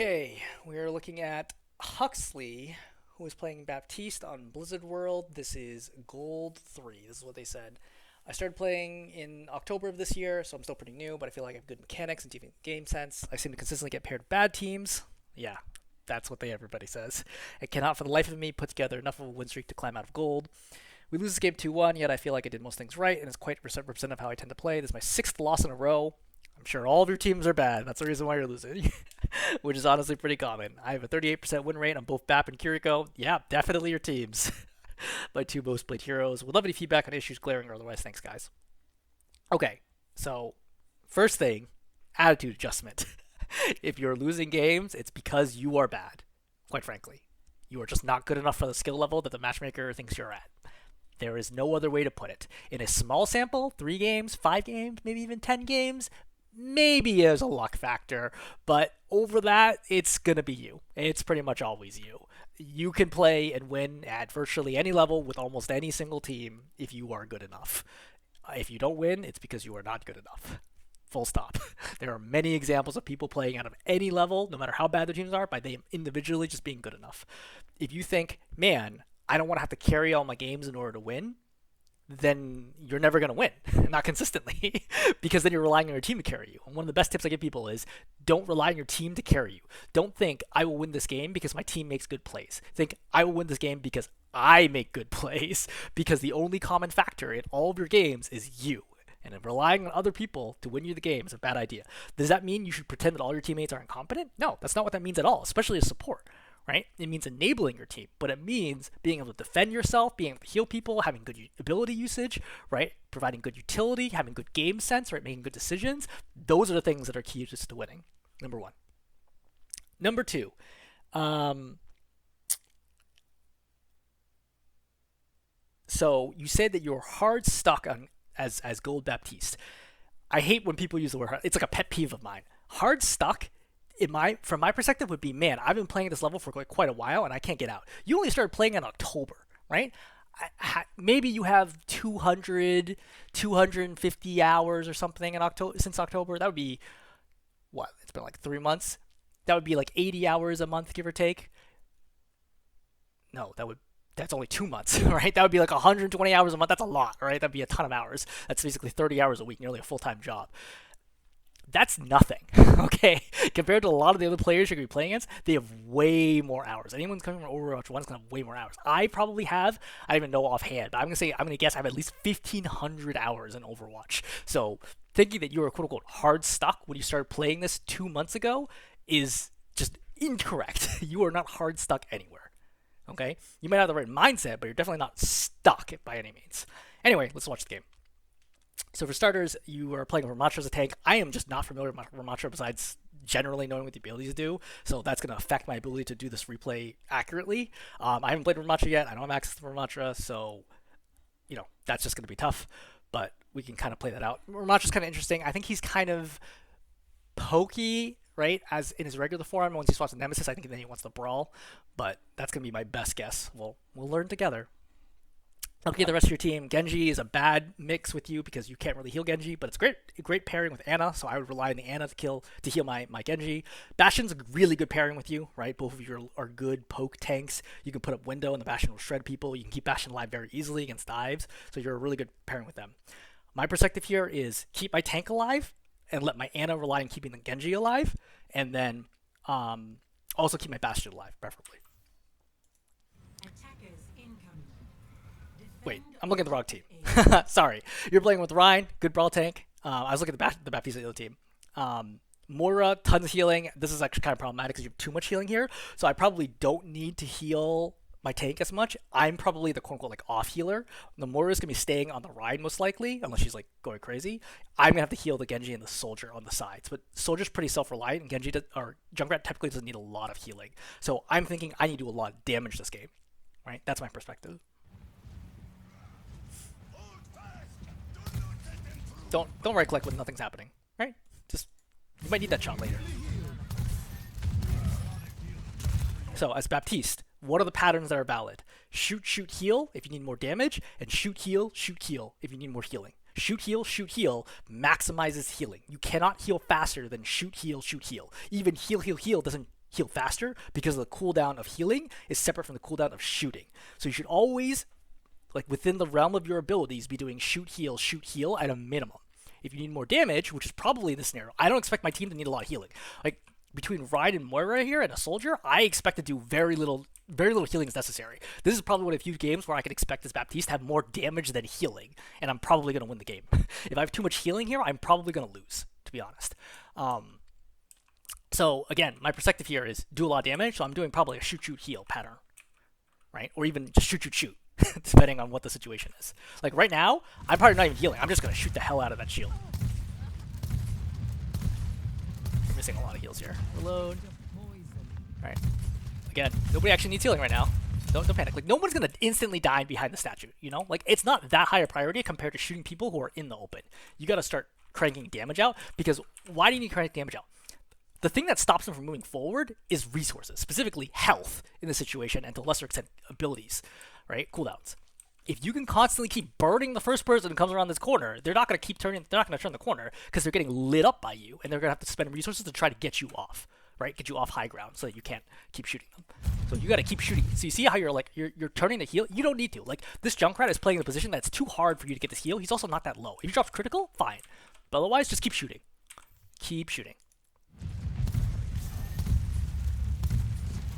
Okay, we are looking at Huxley, who is playing Baptiste on Blizzard World. This is Gold 3. This is what they said. I started playing in October of this year, so I'm still pretty new, but I feel like I have good mechanics and deep game sense. I seem to consistently get paired with bad teams. Yeah, that's what everybody says. I cannot for the life of me put together enough of a win streak to climb out of gold. We lose this game 2-1, yet I feel like I did most things right, and it's quite representative of how I tend to play. This is my 6th loss in a row. I'm sure all of your teams are bad. That's the reason why you're losing, which is honestly pretty common. I have a 38% win rate on both BAP and Kiriko. Yeah, definitely your teams. My two most played heroes. Would love any feedback on issues, glaring or otherwise. Thanks, guys. Okay, so first thing, attitude adjustment. If you're losing games, it's because you are bad, quite frankly. You are just not good enough for the skill level that the matchmaker thinks you're at. There is no other way to put it. In a small sample, 3 games, 5 games, maybe even 10 games, maybe there's a luck factor, but over that, it's going to be you. It's pretty much always you. You can play and win at virtually any level with almost any single team if you are good enough. If you don't win, it's because you are not good enough. Full stop. There are many examples of people playing out of any level, no matter how bad their teams are, by them individually just being good enough. If you think, man, I don't want to have to carry all my games in order to win, then you're never going to win, not consistently, because then you're relying on your team to carry you. And one of the best tips I give people is don't rely on your team to carry you. Don't think I will win this game because my team makes good plays. Think I will win this game because I make good plays, because the only common factor in all of your games is you. And relying on other people to win you the game is a bad idea. Does that mean you should pretend that all your teammates are incompetent? No, that's not what that means at all, especially as support. Right? It means enabling your team, but it means being able to defend yourself, being able to heal people, having good ability usage, right? Providing good utility, having good game sense, right? Making good decisions. Those are the things that are key just to winning. Number 1. Number 2. So you said that you're hard stuck on as Gold Baptiste. I hate when people use the word hard. It's like a pet peeve of mine. Hard stuck from my perspective would be, man, I've been playing at this level for quite a while and I can't get out. You only started playing in October, right? Maybe you have 200, 250 hours or something since October. That would be, what? It's been like 3 months. That would be like 80 hours a month, give or take. No, that's only 2 months, right? That would be like 120 hours a month. That's a lot, right? That'd be a ton of hours. That's basically 30 hours a week, nearly a full-time job. That's nothing, okay? Compared to a lot of the other players you're going to be playing against, they have way more hours. Anyone's coming from Overwatch 1 is going to have way more hours. I probably have, I don't even know offhand, but I'm going to guess I have at least 1,500 hours in Overwatch. So thinking that you were quote-unquote hard stuck when you started playing this 2 months ago is just incorrect. You are not hard stuck anywhere, okay? You might have the right mindset, but you're definitely not stuck by any means. Anyway, let's watch the game. So for starters, you are playing Ramattra as a tank. I am just not familiar with Ramattra besides generally knowing what the abilities do, so that's going to affect my ability to do this replay accurately. I haven't played Ramattra yet. I don't have access to Ramattra, so that's just going to be tough, but we can kind of play that out. Ramatra's kind of interesting. I think he's kind of pokey, right, as in his regular form. Once he swaps with Nemesis, I think then he wants to brawl, but that's going to be my best guess. We'll learn together. Looking at the rest of your team, Genji is a bad mix with you because you can't really heal Genji, but it's great pairing with Ana, so I would rely on the Ana to heal my Genji. Bastion's a really good pairing with you, right? Both of you are good poke tanks. You can put up window and the Bastion will shred people. You can keep Bastion alive very easily against dives, so you're a really good pairing with them. My perspective here is keep my tank alive and let my Ana rely on keeping the Genji alive, and then also keep my Bastion alive, preferably. Wait, I'm looking at the wrong team. Sorry. You're playing with Ryan, good brawl tank. I was looking at the Baptiste of the other team. Moira, tons of healing. This is actually kind of problematic because you have too much healing here. So I probably don't need to heal my tank as much. I'm probably the quote-unquote like off healer. The Moira's going to be staying on the Ryan most likely, unless she's like going crazy. I'm going to have to heal the Genji and the Soldier on the sides. But Soldier's pretty self-reliant, and Junkrat typically doesn't need a lot of healing. So I'm thinking I need to do a lot of damage this game. Right? That's my perspective. Don't right click when nothing's happening, right? Just you might need that shot later. So as Baptiste, what are the patterns that are valid? Shoot, heal if you need more damage, and shoot, heal if you need more healing. Shoot, heal maximizes healing. You cannot heal faster than shoot, heal. Even heal doesn't heal faster because the cooldown of healing is separate from the cooldown of shooting. So you should always, like within the realm of your abilities, be doing shoot, heal at a minimum. If you need more damage, which is probably in this scenario, I don't expect my team to need a lot of healing. Like between Ryan and Moira here and a soldier, I expect to do very little healing is necessary. This is probably one of the few games where I can expect this Baptiste to have more damage than healing, and I'm probably going to win the game. If I have too much healing here, I'm probably going to lose, to be honest. So again, my perspective here is do a lot of damage, so I'm doing probably a shoot, heal pattern, right? Or even just shoot, depending on what the situation is. Like right now, I'm probably not even healing. I'm just going to shoot the hell out of that shield. We're missing a lot of heals here. Reload. Alright. Again, nobody actually needs healing right now. Don't panic. Like, no one's going to instantly die behind the statue, you know? Like, it's not that high a priority compared to shooting people who are in the open. You got to start cranking damage out, because why do you need to crank damage out? The thing that stops them from moving forward is resources, specifically health in this situation, and to a lesser extent, abilities, right? Cooldowns. If you can constantly keep burning the first person who comes around this corner, they're not going to turn the corner because they're getting lit up by you, and they're going to have to spend resources to try to get you off, right? Get you off high ground so that you can't keep shooting them. So you got to keep shooting. So you see how you're turning the heal? You don't need to. Like, this Junkrat is playing in a position that's too hard for you to get this heal. He's also not that low. If you drop critical, fine. But otherwise, just keep shooting. Keep shooting.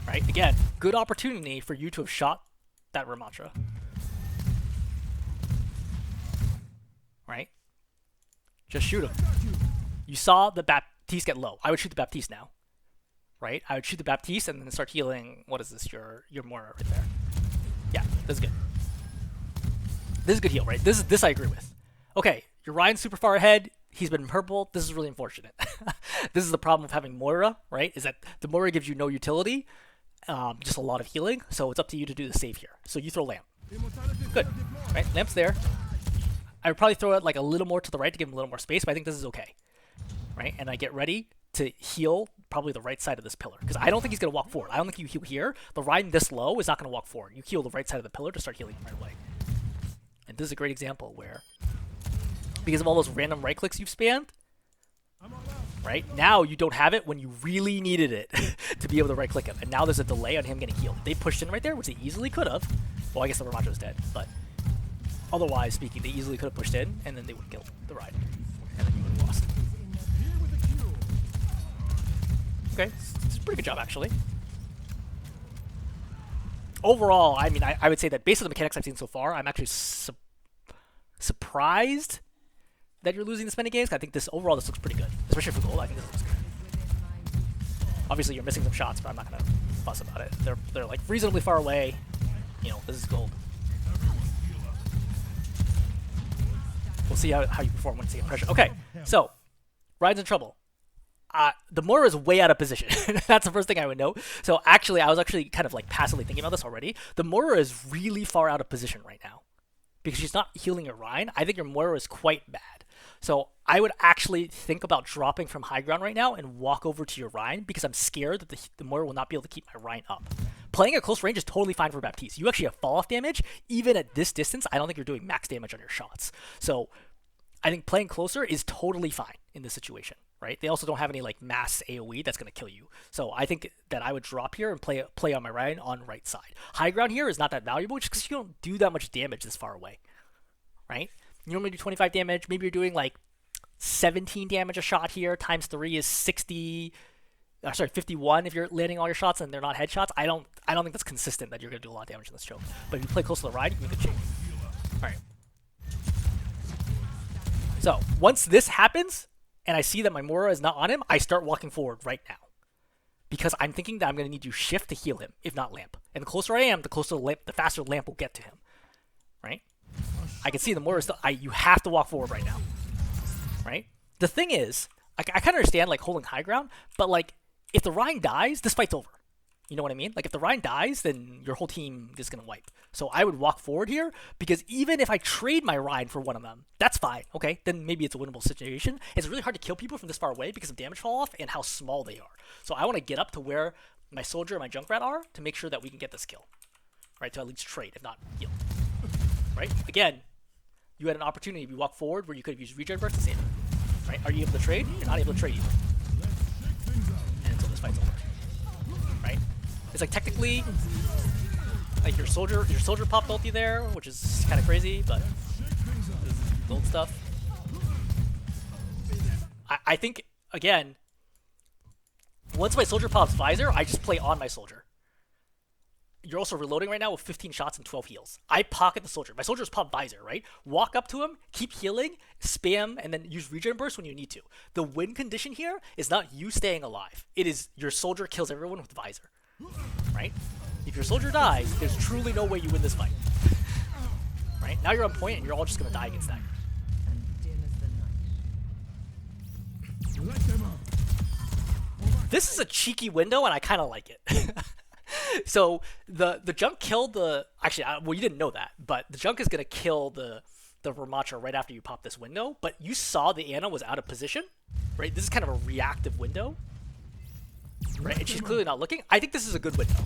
Right? Again, good opportunity for you to have shot that Ramantra. Right? Just shoot him. You saw the Baptiste get low. I would shoot the Baptiste now. Right? I would shoot the Baptiste and then start healing. What is this? Your Moira right there. Yeah, this is good. This is a good heal, right? This I agree with. Okay, your Ryan's super far ahead. He's been purple. This is really unfortunate. This is the problem of having Moira, right? Is that the Moira gives you no utility. Just a lot of healing, so it's up to you to do the save here. So you throw Lamp. Good. Right? Lamp's there. I would probably throw it like a little more to the right to give him a little more space, but I think this is okay. Right? And I get ready to heal probably the right side of this pillar, because I don't think he's going to walk forward. I don't think you heal here. The Ryan this low is not going to walk forward. You heal the right side of the pillar to start healing him right away. And this is a great example where, because of all those random right clicks you've spammed, right? Now you don't have it when you really needed it to be able to right-click him. And now there's a delay on him getting healed. They pushed in right there, which they easily could have. Well, I guess the Ramantra was dead, but otherwise speaking, they easily could have pushed in, and then they would have killed the Ride. And then you would have lost. Okay, it's a pretty good job, actually. Overall, I mean, I would say that based on the mechanics I've seen so far, I'm actually surprised that you're losing this many games. I think this overall this looks pretty good, especially for gold. I think this looks good. Obviously, you're missing some shots, but I'm not gonna fuss about it. They're like reasonably far away. You know, this is gold. We'll see how you perform when you get pressure. Okay, so Ryan's in trouble. The Moira is way out of position. That's the first thing I would note. So actually, I was actually kind of like passively thinking about this already. The Moira is really far out of position right now because she's not healing your Ryan. I think your Moira is quite bad. So I would actually think about dropping from high ground right now and walk over to your Ryan, because I'm scared that the Moira will not be able to keep my Ryan up. Playing at close range is totally fine for Baptiste. You actually have fall-off damage. Even at this distance, I don't think you're doing max damage on your shots. So I think playing closer is totally fine in this situation, right? They also don't have any like mass AoE that's going to kill you. So I think that I would drop here and play on my Ryan on right side. High ground here is not that valuable just because you don't do that much damage this far away, right? You normally do 25 damage. Maybe you're doing like 17 damage a shot here. Times 3 is 51 if you're landing all your shots and they're not headshots. I don't think that's consistent that you're going to do a lot of damage in this choke. But if you play close to the Ride, you can make a change. All right. So once this happens and I see that my Moira is not on him, I start walking forward right now, because I'm thinking that I'm going to need to shift to heal him, if not Lamp. And the closer I am, the closer the faster Lamp will get to him, right? I can see the Moira still. You have to walk forward right now, right? The thing is, I kind of understand like holding high ground, but like if the Ryan dies, this fight's over. You know what I mean? Like if the Ryan dies, then your whole team is gonna wipe. So I would walk forward here, because even if I trade my Ryan for one of them, that's fine. Okay, then maybe it's a winnable situation. It's really hard to kill people from this far away because of damage fall off and how small they are. So I want to get up to where my soldier and my Junkrat are to make sure that we can get this kill, right? To at least trade, if not heal. Right? Again, you had an opportunity if you walk forward where you could have used regen burst to save it. Right? Are you able to trade? You're not able to trade either. And until this fight's over. It's like technically, like your soldier popped ulti there, which is kind of crazy, but this is old stuff. I think again, once my soldier pops visor, I just play on my soldier. You're also reloading right now with 15 shots and 12 heals. I pocket the soldier. My soldier's pop visor, right? Walk up to him, keep healing, spam, and then use regen burst when you need to. The win condition here is not you staying alive. It is your soldier kills everyone with visor, right? If your soldier dies, there's truly no way you win this fight. Right? Now you're on point and you're all just gonna die against that. This is a cheeky window and I kind of like it. So the junk killed the actually well you didn't know that, but the junk is gonna kill the Ramattra right after you pop this window. But you saw the Ana was out of position, right? This is kind of a reactive window, right? And she's clearly not looking. I think this is a good window,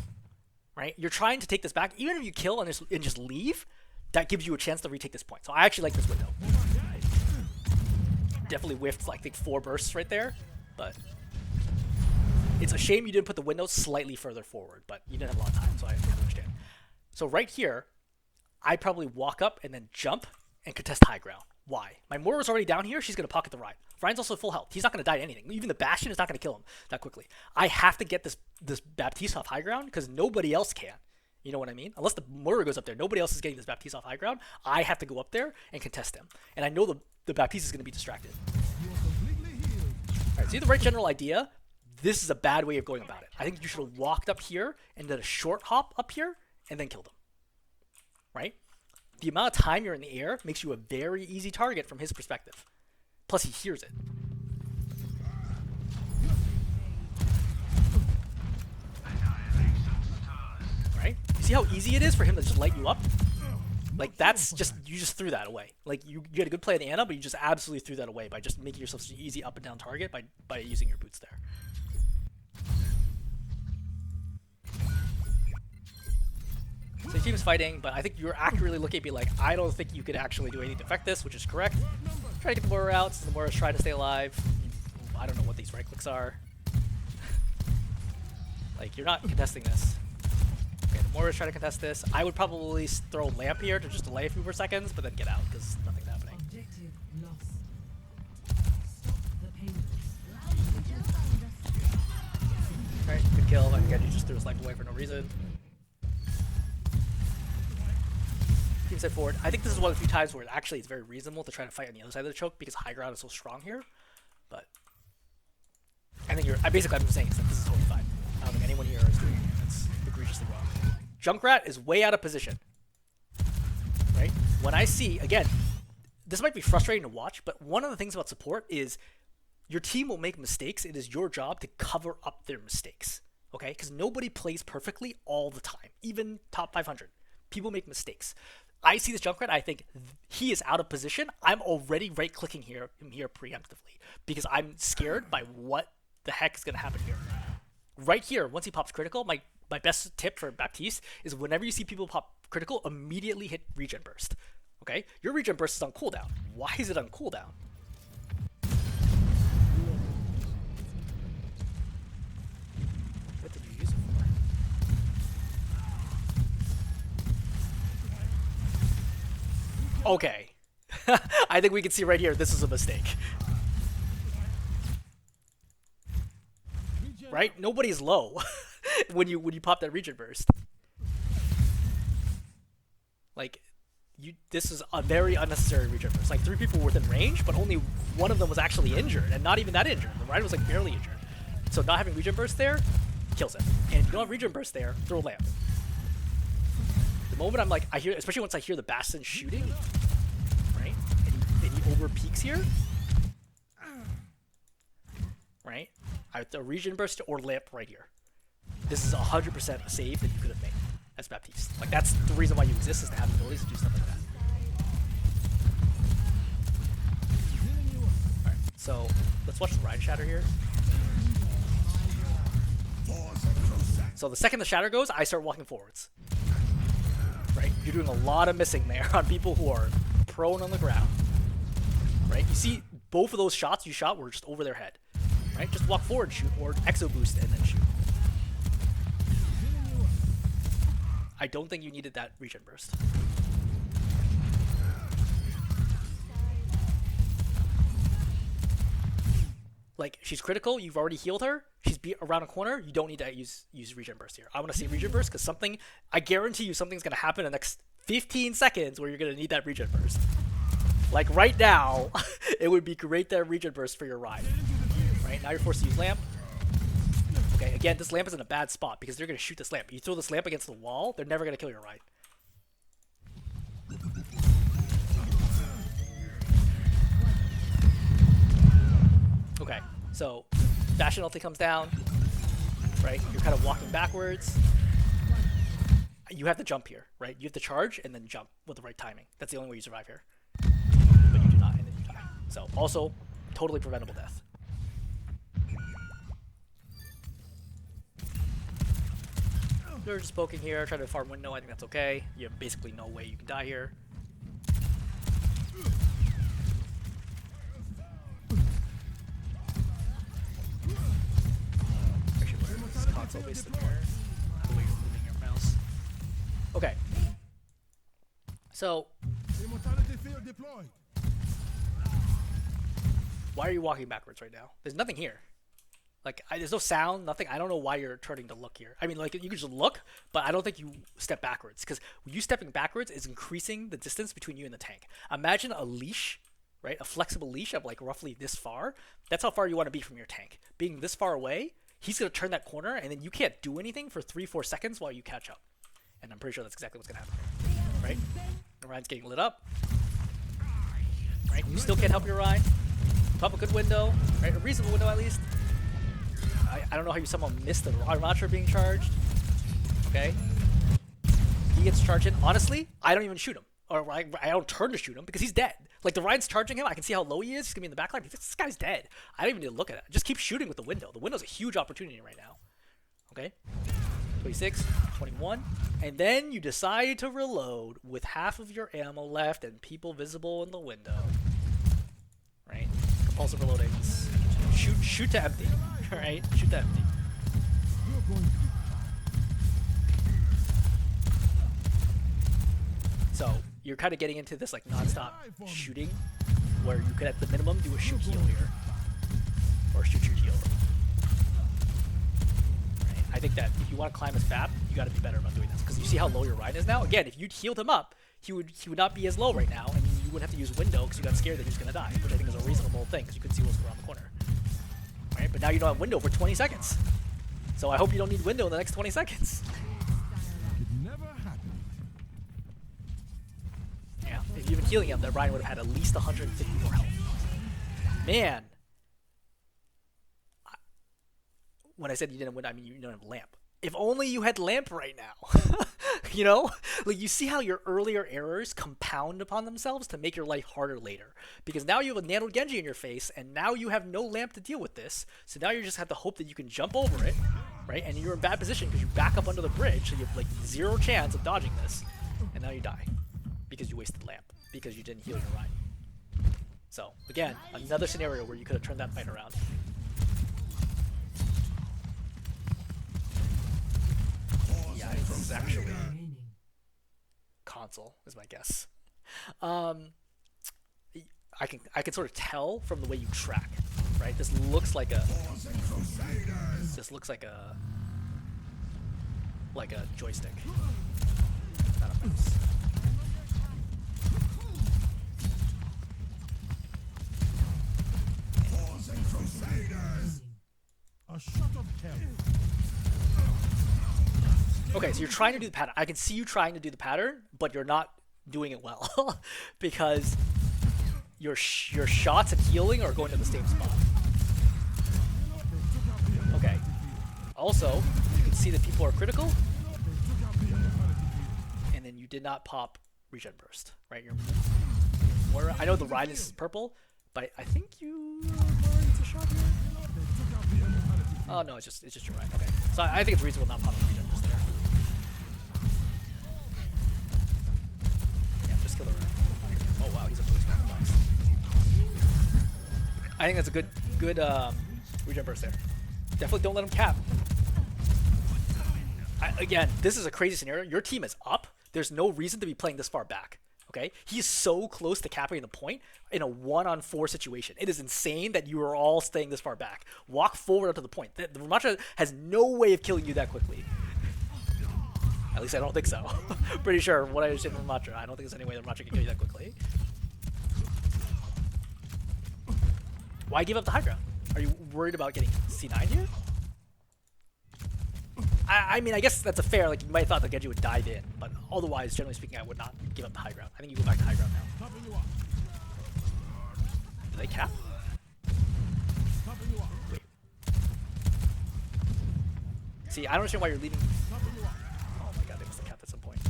right? You're trying to take this back, even if you kill and just leave. That gives you a chance to retake this point. So I actually like this window. Definitely whiffed like I think 4 bursts right there, but. It's a shame you didn't put the window slightly further forward, but you didn't have a lot of time, so I understand. So right here, I probably walk up and then jump and contest high ground. Why? My Moira's already down here. She's going to pocket the Rein. Rein's also full health. He's not going to die to anything. Even the Bastion is not going to kill him that quickly. I have to get this Baptiste off high ground because nobody else can. You know what I mean? Unless the Moira goes up there, nobody else is getting this Baptiste off high ground. I have to go up there and contest him. And I know the Baptiste is going to be distracted. All right, see the right general idea? This is a bad way of going about it. I think you should have walked up here and did a short hop up here and then killed him. Right? The amount of time you're in the air makes you a very easy target from his perspective. Plus he hears it. Right? You see how easy it is for him to just light you up? Like that's just, you just threw that away. Like you had a good play at the Ana, but you just absolutely threw that away by just making yourself such an easy up and down target by using your boots there. So the team is fighting, but I think you're accurately looking at me like, I don't think you could actually do anything to affect this, which is correct. Try to get the Moira out, since the Moira's trying to stay alive. I don't know what these right clicks are. Like, you're not contesting this. Okay, the Moira's trying to contest this. I would probably throw Lamp here to just delay a few more seconds, but then get out, because nothing's happening. Alright, good kill. Again, you just threw his life away for no reason. Team side forward. I think this is one of the few times where actually it's very reasonable to try to fight on the other side of the choke because high ground is so strong here. But I think I'm just saying is that this is totally fine. I don't think anyone here is doing anything that's egregiously wrong. Junkrat is way out of position. Right? When I see, again, this might be frustrating to watch, but one of the things about support is your team will make mistakes. It is your job to cover up their mistakes. Okay? Because nobody plays perfectly all the time. Even top 500. People make mistakes. I see this Junkrat, I think he is out of position. I'm already right-clicking him here preemptively because I'm scared by what the heck is going to happen here. Right here, once he pops critical, my best tip for Baptiste is whenever you see people pop critical, immediately hit regen burst. Okay? Your regen burst is on cooldown. Why is it on cooldown? What did you use it for? Okay. I think we can see right here, this is a mistake. Right? Nobody's low when you pop that regen burst. Like, this is a very unnecessary regen burst. Like, 3 people were within range, but only one of them was actually injured, and not even that injured. The rider was like barely injured. So not having regen burst there kills it. And if you don't have regen burst there, throw a lamp. The moment I'm like, I hear, especially once I hear the Bastion shooting, right? And he over peaks here, right? I would throw regen burst or lamp right here. This is 100% a save that you could have made as Baptiste. Like that's the reason why you exist, is to have the abilities to do stuff like that. All right, so let's watch the Ride Shatter here. So the second the Shatter goes, I start walking forwards. Right? You're doing a lot of missing there on people who are prone on the ground. Right? You see both of those shots you shot were just over their head. Right? Just walk forward, shoot, or exo boost and then shoot. I don't think you needed that regen burst. Like, she's critical, you've already healed her, she's around a corner, you don't need to use regen burst here. I want to see regen burst because I guarantee you something's going to happen in the next 15 seconds where you're going to need that regen burst. Like right now, it would be great to have regen burst for your ride. Right, now you're forced to use lamp. Okay, again, this lamp is in a bad spot because they're going to shoot this lamp. You throw this lamp against the wall, they're never going to kill your ride. Okay, so Bastion ulti comes down, right? You're kind of walking backwards. You have to jump here, right? You have to charge and then jump with the right timing. That's the only way you survive here. But you do not, and then you die. So, also, totally preventable death. They're just poking here, trying to farm window. I think that's okay. You have basically no way you can die here. Console based mirror, the way you're moving your mouse. Okay. So, why are you walking backwards right now? There's nothing here. Like, there's no sound, nothing. I don't know why you're turning to look here. I mean, like, you can just look, but I don't think you step backwards because you stepping backwards is increasing the distance between you and the tank. Imagine a leash, right? A flexible leash of like roughly this far. That's how far you want to be from your tank. Being this far away, he's going to turn that corner, and then you can't do anything for 3-4 seconds while you catch up. And I'm pretty sure that's exactly what's going to happen. Right? The Ryan's getting lit up. Right? You still can't help your Ryan. Pop a good window. Right? A reasonable window, at least. I don't know how you somehow missed the Armature being charged. Okay? He gets charged in. Honestly, I don't even shoot him. Or I don't turn to shoot him because he's dead. Like, the Ryan's charging him. I can see how low he is. He's going to be in the backline. This guy's dead. I don't even need to look at it. Just keep shooting with the window. The window's a huge opportunity right now. Okay? 26, 21. And then you decide to reload with half of your ammo left and people visible in the window. Right? Compulsive reloading. Shoot to empty. Right? Shoot to empty. So, you're kind of getting into this like non-stop shooting where you could at the minimum do a shoot heal here. Or shoot heal. Right? I think that if you want to climb his BAP, you got to be better about doing this. Because you see how low your Ryan is now? Again, if you'd healed him up, he would not be as low right now, and you wouldn't have to use window because you got scared that he was going to die, which I think is a reasonable thing because you couldn't see what was around the corner. Right? But now you don't have window for 20 seconds. So I hope you don't need window in the next 20 seconds. Yeah, if you've been healing him, that Ryan would have had at least 150 more health. Man. When I said you didn't win, I mean you don't have lamp. If only you had lamp right now. You know? Like, you see how your earlier errors compound upon themselves to make your life harder later. Because now you have a Nano Genji in your face, and now you have no lamp to deal with this. So now you just have to hope that you can jump over it, right? And you're in bad position because you back up under the bridge, so you have like 0 chance of dodging this. And now you die. Because you wasted lamp. Because you didn't heal your Ryan. So, again, another scenario where you could have turned that fight around. Yeah, it's actually console is my guess. I can sort of tell from the way you track, right? This looks like a joystick. Not a mouse. A shot of hell. Okay, so you're trying to do the pattern. I can see you trying to do the pattern, but you're not doing it well because your shots and healing are going to the same spot. Okay. Also, you can see that people are critical, and then you did not pop regen burst, right? I know the Ryan is purple, but I think you it's a shot here. Oh no, it's just your Ryan. Okay, so I think it's reasonable not popping regen burst there. Kill the Ryan. Oh wow, he's a boost on the box. I think that's a good regen burst there. Definitely don't let him cap. Again, this is a crazy scenario. Your team is up. There's no reason to be playing this far back. Okay, he's so close to capping the point in a 1-on-4 situation. It is insane that you are all staying this far back. Walk forward up to the point. The Ramattra has no way of killing you that quickly. At least I don't think so. Pretty sure what I understand from Ramattra. I don't think there's any way that Ramattra can kill you that quickly. Why give up the high ground? Are you worried about getting C9 here? I mean, I guess that's a fair, like, you might have thought that Genji would dive in, but otherwise, generally speaking, I would not give up the high ground. I think you go back to high ground now. Do they cap? Wait. See, I don't understand why you're leaving. Oh my god, they must have capped at some point.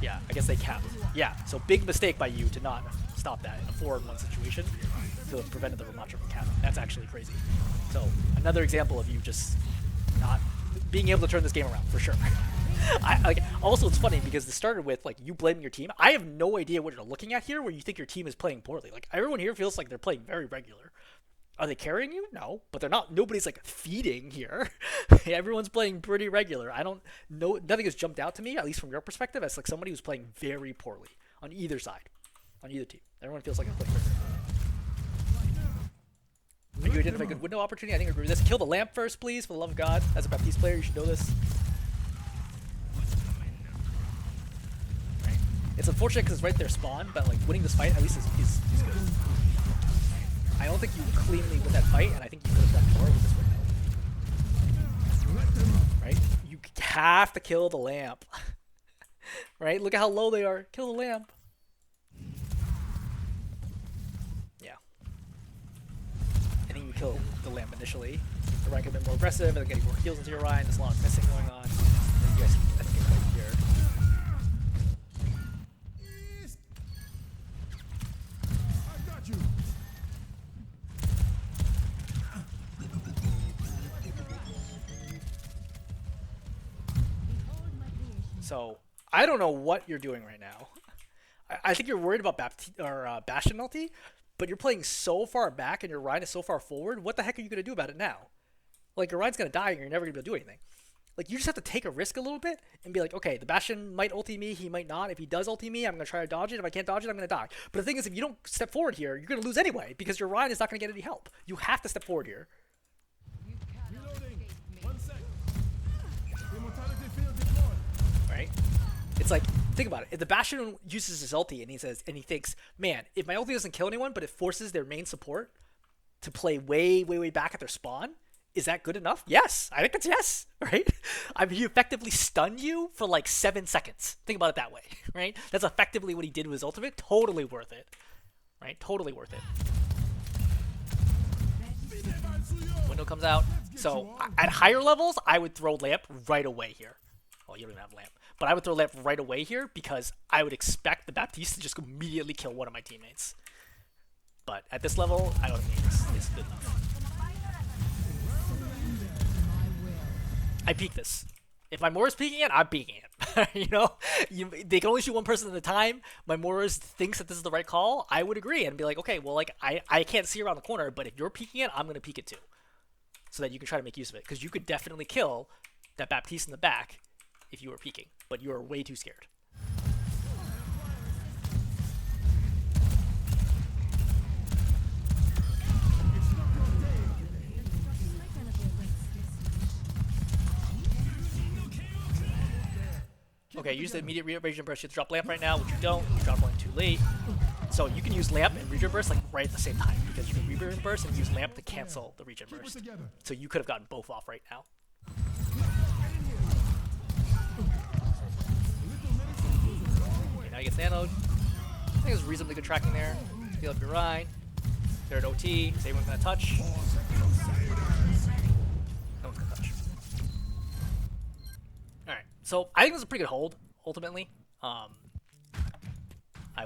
Yeah, I guess they capped. Yeah, so big mistake by you to not stop that in a 4-on-1 situation to have prevented the Ramattra from capping. That's actually crazy. So another example of you just not being able to turn this game around for sure. Also, it's funny because this started with like you blaming your team. I have no idea what you're looking at here, where you think your team is playing poorly. Like everyone here feels like they're playing very regular. Are they carrying you? No, but they're not. Nobody's like feeding here. Everyone's playing pretty regular. I don't know. Nothing has jumped out to me, at least from your perspective, as like somebody who's playing very poorly on either side, on either team. Everyone feels like they're playing very regular. Are you identify a good window opportunity? I think I agree with this. Kill the lamp first, please, for the love of God. As a Baptiste player, you should know this. Right. It's unfortunate because it's right there spawn, but like winning this fight at least is good. I don't think you cleanly win that fight, and I think you could have done more with this window. Right? You have to kill the lamp. Right? Look at how low they are. Kill the lamp. Yeah. I think you kill the lamp initially. The Ryan could have been more aggressive, and then getting more heals into your Ryan. There's a lot of missing going on. And you guys, I think, get right here. I got you. So I don't know what you're doing right now. I think you're worried about Bastion ulti, but you're playing so far back and your Ryan is so far forward. What the heck are you going to do about it now? Like, your Ryan's going to die and you're never going to be able to do anything. Like, you just have to take a risk a little bit and be like, okay, the Bastion might ulti me, he might not. If he does ulti me, I'm going to try to dodge it. If I can't dodge it, I'm going to die. But the thing is, if you don't step forward here, you're going to lose anyway because your Ryan is not going to get any help. You have to step forward here. Right? It's like, think about it. If the Bastion uses his ulti and he thinks, man, if my ulti doesn't kill anyone, but it forces their main support to play way, way, way back at their spawn, is that good enough? Yes. I think that's yes. Right? I mean, he effectively stunned you for like 7 seconds. Think about it that way. Right? That's effectively what he did with his ultimate. Totally worth it. Right? Totally worth it. Window comes out. So at higher levels, I would throw lamp right away here. Well, you don't even have lamp. But I would throw lamp right away here because I would expect the Baptiste to just immediately kill one of my teammates. But at this level, I don't think it's good enough. I peek this. If my Moira's peeking it, I'm peeking it. You know? They can only shoot one person at a time. My Moira's thinks that this is the right call. I would agree and be like, okay, well, like I can't see around the corner, but if you're peeking it, I'm going to peek it too. So that you can try to make use of it. Because you could definitely kill that Baptiste in the back if you were peeking, but you are way too scared. Okay, use the immediate regen burst. You have to drop lamp right now, which you don't. You drop lamp too late. So you can use lamp and regen burst like right at the same time because you can regen burst and use lamp to cancel the regen burst. So you could have gotten both off right now. Now he gets nanoed. I think it's reasonably good tracking there. Heal up your Rhine. They're at OT. Is anyone going to touch? No one's going to touch. Alright, so I think this is a pretty good hold, ultimately. I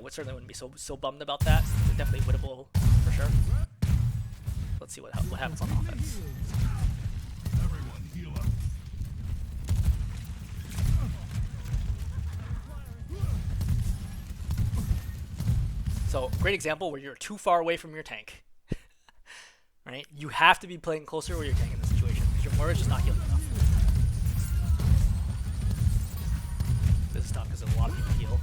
certainly wouldn't be so bummed about that. It's definitely winnable for sure. Let's see what happens on offense. So, great example where you're too far away from your tank. right? You have to be playing closer with your tank in this situation because your Moira is just not healing enough. This is tough because a lot of people heal.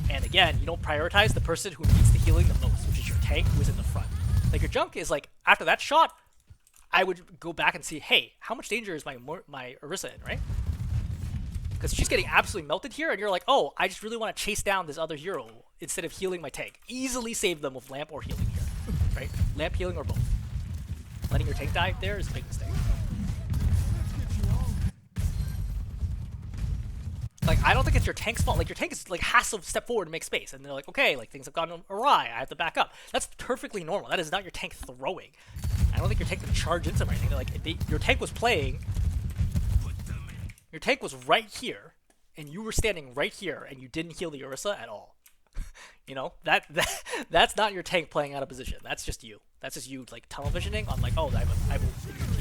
And again, you don't prioritize the person who needs the healing the most, which is your tank who is in the front. Like your junk is like, after that shot, I would go back and see, hey, how much danger is my Orisa in, right? Because she's getting absolutely melted here, and you're like, oh, I just really want to chase down this other hero instead of healing my tank. Easily save them with lamp or healing here, right? Lamp, healing, or both. Letting your tank die there is a big mistake. Like, I don't think it's your tank's fault. Like, your tank is, like, has to step forward and make space. And they're like, okay, like, things have gone awry. I have to back up. That's perfectly normal. That is not your tank throwing. I don't think your tank can charge into them or anything. Like, your tank was playing. Your tank was right here, and you were standing right here, and you didn't heal the Orisa at all. You know, that's not your tank playing out of position. That's just you. That's just you, like, tunnel visioning on, like, oh, I have a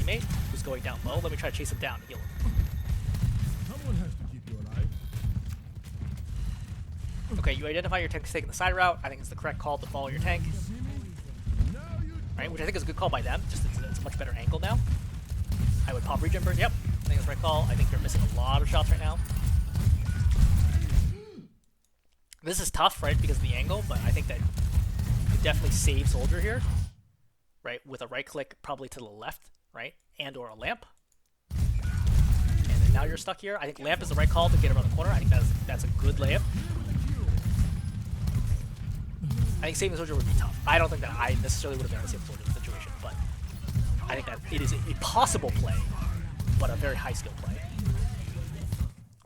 teammate who's going down low. Let me try to chase him down and heal him. Someone has to keep you alive. Okay, you identify your tank is taking the side route. I think it's the correct call to follow your tank. Right, which I think is a good call by them. Just it's a much better angle now. I would pop regen burst. Yep, I think it's the right call. I think you're missing a lot of shots right now. This is tough, right, because of the angle, but I think that you definitely save soldier here, right, with a right click probably to the left, right, and or a lamp. And then now you're stuck here. I think lamp is the right call to get around the corner. I think that's a good layup. I think saving soldier would be tough. I don't think that I necessarily would have done the same soldier situation, but I think that it is a possible play, but a very high skill play.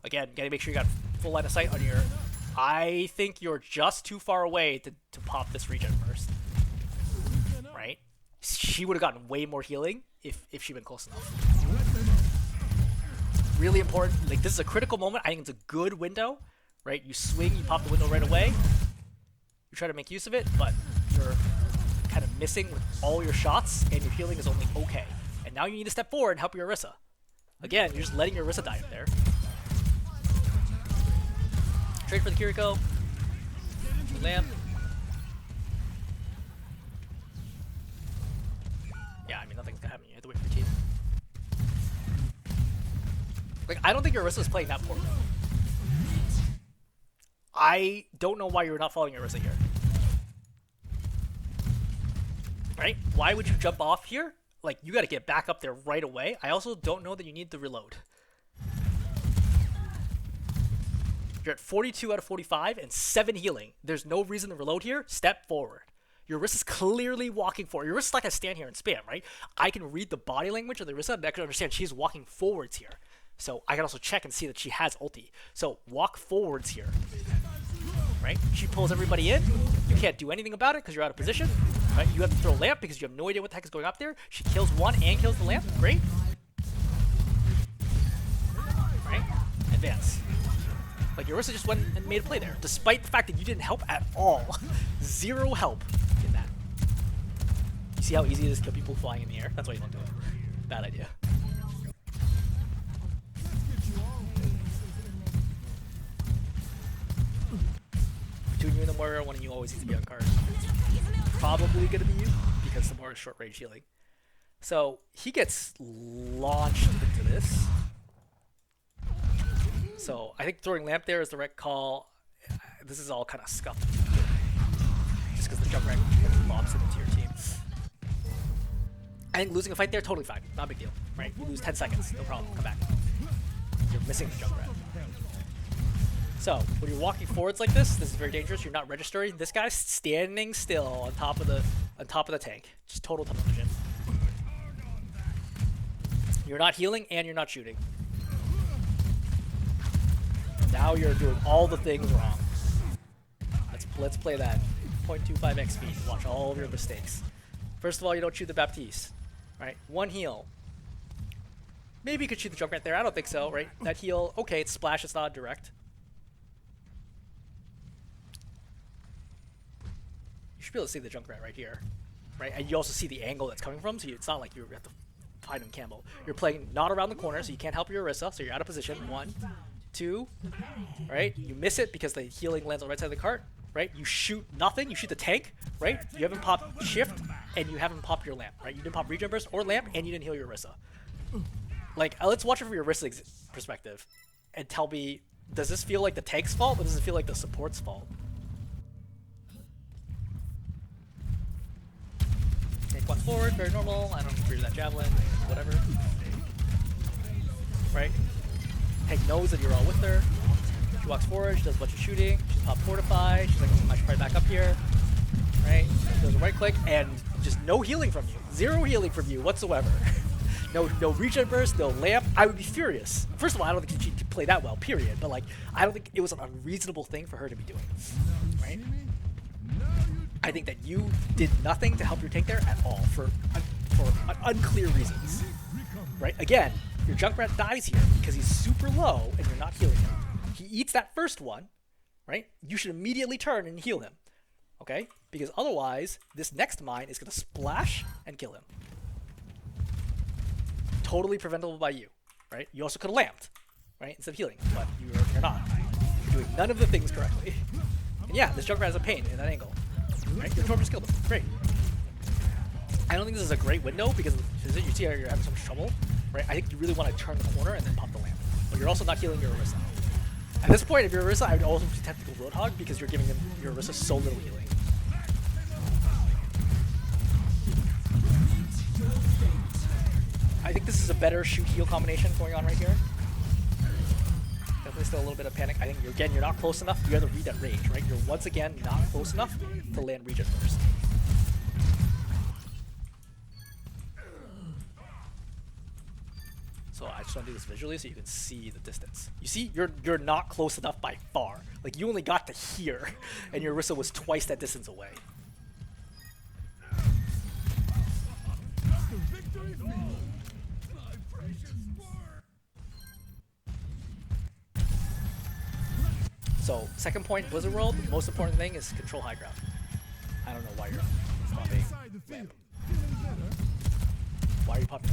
Again, gotta make sure you got full line of sight on your. I think you're just too far away to pop this regen first. Right? She would have gotten way more healing if she'd been close enough. Really important. Like, this is a critical moment. I think it's a good window. Right? You swing, you pop the window right away. You try to make use of it, but you're kind of missing with all your shots, and your healing is only okay. And now you need to step forward and help your Orisa. Again, you're just letting your Orisa die up there. Trade for the Kiriko. Lamp. Yeah, I mean, nothing's gonna happen. You have to wait for your team. Like, I don't think your Orisa is playing that poorly. I don't know why you're not following your Orisa here. Right? Why would you jump off here? Like, you gotta get back up there right away. I also don't know that you need to reload. You're at 42 out of 45 and 7 healing. There's no reason to reload here. Step forward. Your Orisa's clearly walking forward. Your Orisa's not gonna stand here and spam, right? I can read the body language of the Orisa and I can understand she's walking forwards here. So I can also check and see that she has ulti. So walk forwards here. Right? She pulls everybody in. You can't do anything about it because you're out of position. Right? You have to throw lamp because you have no idea what the heck is going up there. She kills one and kills the lamp. Great. Right? Advance. Like, your Orisa just went and made a play there, despite the fact that you didn't help at all. Zero help in that. You see how easy it is to kill people flying in the air? That's why you don't do it. Bad idea. Between you and the Warrior, one of you always needs to be on card. It's probably going to be you, because the Warrior is short range healing. So, he gets launched into this. So, I think throwing lamp there is the right call. This is all kind of scuffed. Just because the jump rank lobs it into your team. I think losing a fight there, totally fine. Not a big deal, right? You lose 10 seconds, no problem. Come back. You're missing the jump rank. So, when you're walking forwards like this is very dangerous. You're not registering. This guy's standing still on top of the tank. Just total tunnel vision. You're not healing and you're not shooting. Now you're doing all the things wrong. Let's play that 0.25 XP. Watch all of your mistakes. First of all, you don't shoot the Baptiste, right? One heal. Maybe you could shoot the jump right there. I don't think so, right? That heal, okay, it's splash. It's not direct. You should be able to see the Junkrat right here, right? And you also see the angle that's coming from, so it's not like you have to find him Campbell. You're playing not around the corner, so you can't help your Orisa, so you're out of position. 1, 2, right? You miss it because the healing lands on the right side of the cart. right? You shoot nothing, you shoot the tank, right? You haven't popped shift, and you haven't popped your lamp, right? You didn't pop regen burst or lamp, and you didn't heal your Orisa. Like, let's watch it from your Orisa perspective, and tell me, does this feel like the tank's fault, or does it feel like the support's fault? Tank walks forward, very normal. I don't agree with that javelin, whatever. Right? Tank knows that you're all with her. She walks forward, she does a bunch of shooting, she's pop fortify, she's like, I should probably back up here. Right? She does a right click, and just no healing from you. Zero healing from you whatsoever. No regen burst, no lamp. I would be furious. First of all, I don't think she could play that well, period. But like, I don't think it was an unreasonable thing for her to be doing. Right? I think that you did nothing to help your tank there at all for unclear reasons. Right? Again, your Junkrat dies here because he's super low and you're not healing him. He eats that first one, right? You should immediately turn and heal him. Okay? Because otherwise, this next mine is going to splash and kill him. Totally preventable by you, right? You also could have lamped, right? Instead of healing, but you're not. You're doing none of the things correctly. And yeah, this Junkrat is a pain in that angle. Right? Your Torm just killed him. Great. I don't think this is a great window because you see how you're having so much trouble, right? I think you really want to turn the corner and then pop the lamp. But you're also not healing your Orisa. At this point, if you're Orisa, I would also be Tactical Roadhog because you're giving them your Orisa so little healing. I think this is a better shoot-heal combination going on right here. Definitely still a little bit of panic. I think, you're not close enough. You have to read that rage, right? You're once again not close enough to land regen first. So I just want to do this visually so you can see the distance. You see, you're not close enough by far. Like, you only got to here, and your Orisa was twice that distance away. So, second point, Blizzard World, the most important thing is control high ground. I don't know why you're popping lamp. Why are you popping?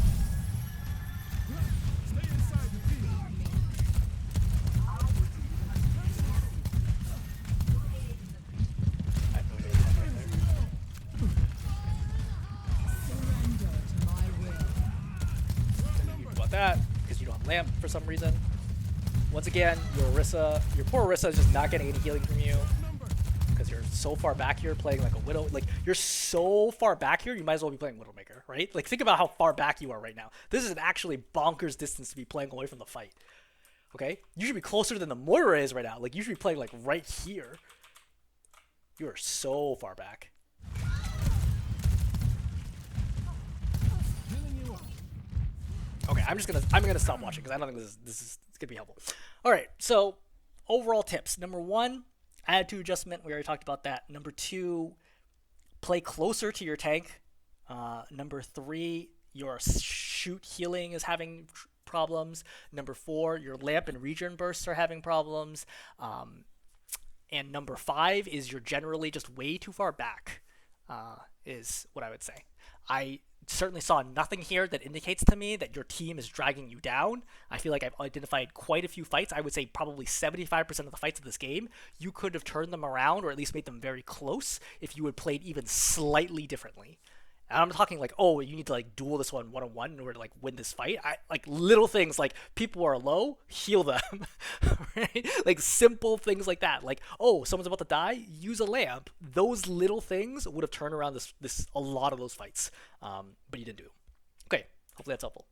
I have no idea about that, because you don't have lamp for some reason. Once again, your poor Orisa is just not getting any healing from you because you're so far back here playing like a Widow. Like, you're so far back here, you might as well be playing Widowmaker, right? Like, think about how far back you are right now. This is an actually bonkers distance to be playing away from the fight. Okay? You should be closer than the Moira is right now. Like, you should be playing like right here. You are so far back. Okay, I'm gonna stop watching because I don't think this is gonna be helpful. All right, so overall tips. Number 1, attitude adjustment. We already talked about that. Number 2, play closer to your tank. Number 3, your shoot healing is having problems. Number 4, your lamp and regen bursts are having problems. And number 5 is you're generally just way too far back. Is what I would say. I certainly saw nothing here that indicates to me that your team is dragging you down. I feel like I've identified quite a few fights. I would say probably 75% of the fights of this game, you could have turned them around or at least made them very close if you had played even slightly differently. And I'm talking like, oh, you need to like duel this one-on-one in order to like win this fight. Like little things like people are low, heal them, right? Like simple things like that. Like, oh, someone's about to die, use a lamp. Those little things would have turned around a lot of those fights. But you didn't do. Okay, hopefully that's helpful.